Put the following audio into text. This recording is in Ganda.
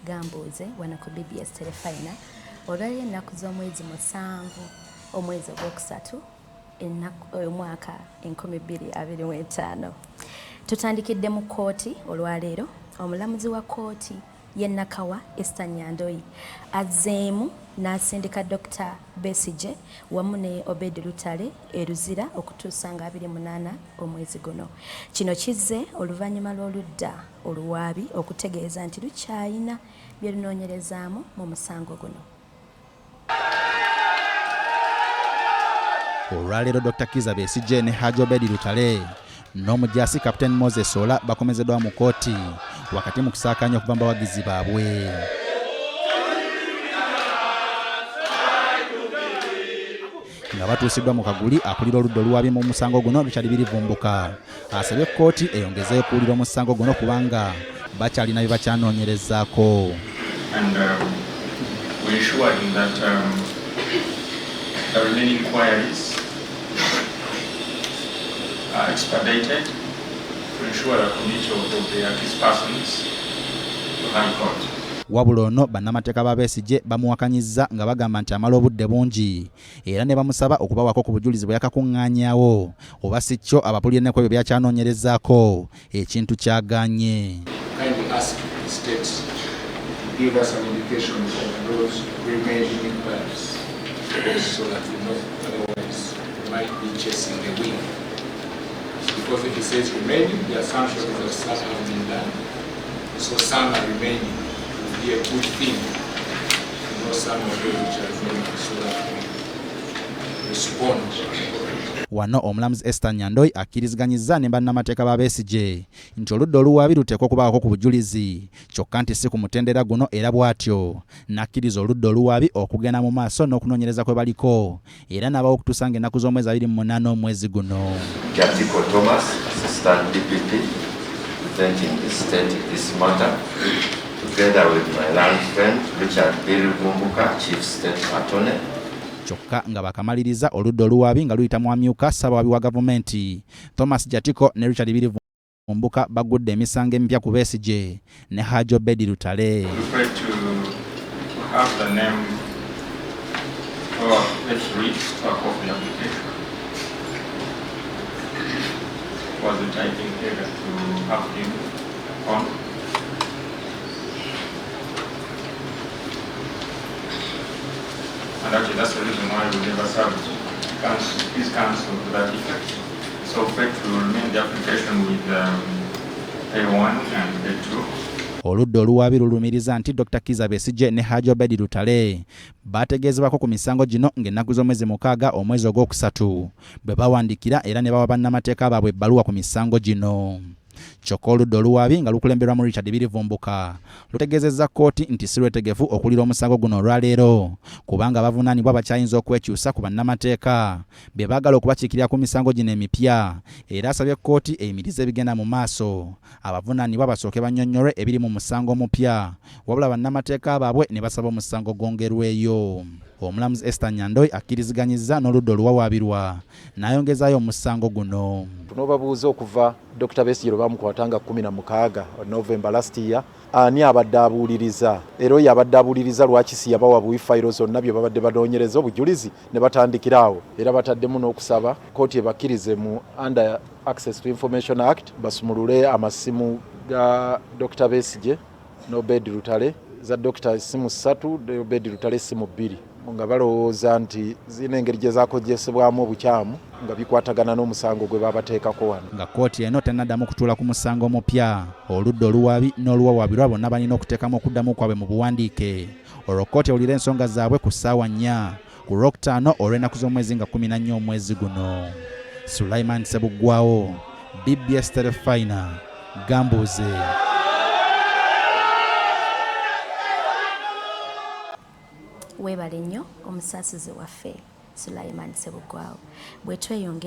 Gambuuze wano ku BBS Telefina olwali ennaku z'omwezi 7 omwezi ogwokusatu omwaka 2025. Tutandikidde mu kkooti olwaleero. Omulamuzi wa kkooti ye Nakawa Esther Nyandoyi azzeemu n'asindika Dr. Besigye wamu ne Obed Lutale eruzira okutuusa nga 28 omwezi guno. Kino kizze oluvannyuma lw'oludda oluwaabi okutegeeza nti lukyayina bye lunoonyerezaamu mu musango guno. Olwaleero Dr. Kiza Besigye ne Hajji Obed Lutale n'omujaasi Captain Moses Ola bakomezeddwa mu kkooti wakati mu kusaakanya okuva mu bawagizi baabwe. Nga batuusiddwa mu Kaguli akulira oludda oluwaabi mu musango guno Richard Birivumbuka asabye kkooti eyongezeeyo kuwulira omusango guno kubanga bakyalina bye bakyanoonyerezaako. The remaining inquiries are expedited to ensure the committal of the accused persons to High Court. Wabula ono bannamateeka ba Besigye bamuwakanyizza nga bagamba nti amala obudde bungi era ne bamusaba okubawako ku bujulizi bwe yakakuŋŋaanyaawo oba si kyo abapulira ku ebyo byakyanoonyerezaako ekintu kyaganye. So that otherwise we might be chasing the wind. Because if it says remaining, the assumption is that some have been done. So some are remaining would be a good thing. Some of those which are remaining so that we respond. Wano omulamuzi Esther Nyandoyi akkiriziganyizza ne bannamateeka ba Besigye nti oludda oluwaabi luteekwa okubaako ku bujulizi kyokka nti si ku mutendera guno era bw'atyo n'akkiriza oludda oluwaabi okugenda mu maaso n'okunoonyereza kwe baliko era n'abawo okutuusa ng'ennaku z'omwezi 28 omwezi guno. Jatiko Thomas, Assistant DPP, presenting the state this matter, together with my learned friend Richard Birivumbuka, Chief State Attorney. Kyokka nga bakamaliriza oludda oluwaabi nga luyita mu amyuka ssaabawabi wa gavumenti Thomas Jatiko ne Richard Birivumbuka bagudde emisango emipya ku Besigye ne Hajji Obed Lutale. And actually that's the reason why we never served his counsel to that effect. So fact will remain the application with A1 and A2. Oludda oluwaabi lulumiriza nti Dr. Kiza Besigye ne Hajji Obed Lutale bategeezebwako ku misango gino ng'ennaku z'omwezi 6 omwezi ogwokusatu bwe bawandiikira era ne bawa bannamateeka baabwe ebbaluwa ku misango gino. Kyokka oludda oluwaabi nga lukulemberwa mu Richard Birivumbuka lutegeezezza kkooti nti si lwetegefu okulira omusango guno olwaleero kubanga abavunaanibwa bakyayinza okwekyusa ku bannamateeka be baagala okubakiikirira ku misango gino emipya era asabye kkooti eyimirize ebigenda mu maaso abavunaanibwa basooke bannyonnyolwe ebiri mu musango omupya wabula bannamateeka baabwe ne basaba omusango gwongerweyo. Omulamuzi Esther Nyandoyi akkiriziganyizza n'oludda oluwawaabirwa n'ayongezaayo omusango guno. Tunobabuuza okuva Dr. Besigye lwe bamukwatanga 16 November last year ani abadde abuuliriza era oyo abadde abuuliriza lwaki si yabawa buwifayiro zonna bye babadde banoonyereza obujulizi ne batandikira awo era bataddemu n'okusaba kkooti ebakkirize mu Under Access to Information Act basumulule amasimu ga Dr. Besigye n'Obed Lutale za Dr. esimu 3 Obed Lutale esimu 2 nga balowooza nti zina engeri gye zaakozesebwamu obukyamu nga bikwatagana n'omusango gwe babateekako wano. Nga kkooti eno tennaddamu kutuula ku musango omupya oludda oluwaabi n'oluwawaabirwa bonna balina okuteekamu okuddamu kwabwe mu buwandiike olwo kkooti ewulira ensonga zaabwe ku ssaawa 4 ku Lwokutaano olw'ennaku z'omwezi nga 14 omwezi guno. Sulaiman Ssebuggwawo, BBS Telefina, Gambuuze. Weebale nnyo omusaasizi waffe Sulaiman Ssebuggwawo bwe tweyongera